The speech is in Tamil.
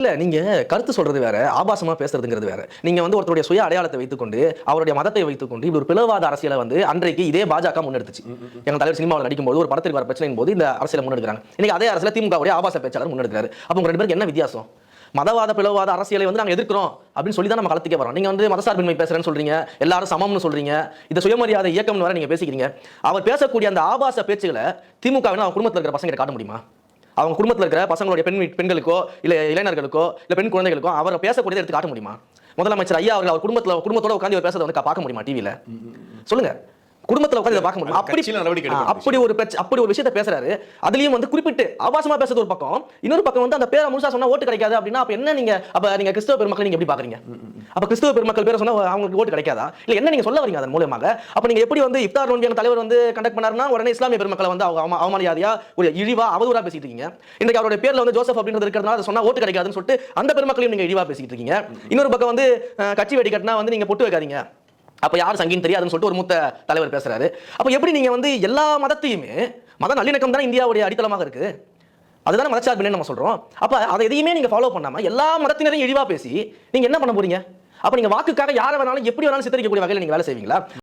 இல்ல நீங்க கருத்து சொல்றது வேற, ஆபாசமா பேசுறதுங்கிறது வேற. நீங்க வந்து ஒருத்தருடைய சுய அடையாளத்தை வைத்துக்கொண்டு, அவருடைய மதத்தை வைத்துக்கொண்டு, இப்படி ஒரு பிளவாத அரசியலை வந்து அன்றைக்கு இதே பாஜக முன்னெடுத்துச்சு. எங்க தலைவர் சினிமாவில் நடிக்கும்போது ஒரு படத்துக்கு வர பிரச்சனையின் போது இந்த அரசியலை முன்னெடுக்கிறாங்க. இன்னைக்கு அதே அரசியல திமுகவுடைய ஆபாச பேச்சாளர் முன்னெடுக்கிறாரு. அப்ப உங்க ரெண்டு பேருக்கு என்ன வித்தியாசம்? மதவாத பிளவாத அரசியலை வந்து நாங்க எதிர்க்கிறோம் அப்படின்னு சொல்லி தான் நம்ம களத்துக்கே வரோம். நீங்க வந்து மதசார்பின்மை பேசுறேன்னு சொல்றீங்க, எல்லாரும் சமம்னு சொல்றீங்க, இந்த சுயமரியாதை இயக்கம்னு வர நீங்க பேசிக்கிறீங்க. அவர் பேசக்கூடிய அந்த ஆபாச பேச்சுகளை திமுக அவங்க குடும்பத்தில் இருக்கிற பசங்க காட்ட முடியுமா? அவங்க குடும்பத்தில் இருக்கிற பசங்களுடைய பெண்களுக்கோ இல்ல இளைஞர்களுக்கோ இல்ல பெண் குழந்தைகளுக்கோ அவரை பேசக்கூடியதை எடுத்து காட்ட முடியுமா? முதலமைச்சர் ஐயா அவர்கள் அவர் குடும்பத்தோட உட்கார்ந்து பேசுறதை வந்து பார்க்க முடியுமா டிவியில? சொல்லுங்க. குடும்பத்துல உட்கார்ந்து பார்க்க முடியும். அப்படி ஒரு விஷயத்தை பேசுறாரு. அதுலயும் வந்து குறிப்பிட்டு ஆபாசமா பேசுறது ஒரு பக்கம், இன்னொரு பக்கம் வந்து அந்த பேரை முழுசா சொன்னா ஓட்டு கிடைக்காது அப்படின்னா அப்ப என்ன நீங்க கிறிஸ்தவ பெருமக்கள் நீங்க எப்படி பாக்குறீங்க? அப்ப கிறிஸ்தவ பெருமக்கள் பேரை சொன்னா அவங்களுக்கு ஓட்டு கிடைக்காதா? இல்ல என்ன நீங்க சொல்ல வரீங்க அதன் மூலமாக? அப்ப நீங்க எப்படி வந்து இஃப்தார் நோன்பி தலைவர் வந்து கண்டக்ட் பண்ணாருன்னா உடனே இஸ்லாமிய பெருமக்களை வந்து அவமரியாதையா ஒரு இழிவா அவதூறா பேசிட்டு இருக்கீங்க. இன்றைக்கு அவருடைய பேர்ல வந்து ஜோசப் அப்படின்றது இருக்கிறதுனால அதை சொன்னா ஓட்டு கிடைக்காதுன்னு சொல்லிட்டு அந்த பெருமக்களையும் நீங்க இழிவா பேசிட்டு இருக்கீங்க. இன்னொரு பக்கம் வந்து கட்சி வெடி கட்டினா வந்து நீங்க பொட்டு வைக்காதீங்க, அப்ப யார் சங்கின்னு தெரியாதுன்னு சொல்லிட்டு ஒரு மூத்த தலைவர் பேசுறாரு. அப்ப எப்படி நீங்க வந்து எல்லா மதத்தையுமே, மத நல்லிணக்கம் தானே இந்தியாவுடைய அடித்தளமாக இருக்கு, அதுதானே மதச்சார்பினை நம்ம சொல்றோம். அப்ப அதை எதையுமே நீங்க ஃபாலோ பண்ணாம எல்லா மதத்தினரையும் இழிவா பேசி நீங்க என்ன பண்ண போறீங்க? அப்ப நீங்க வாக்குக்காக யாரை வேணாலும் எப்படி வேணாலும் சித்தரிக்கக்கூடிய வகையில் நீங்க வேலை செய்வீங்களா?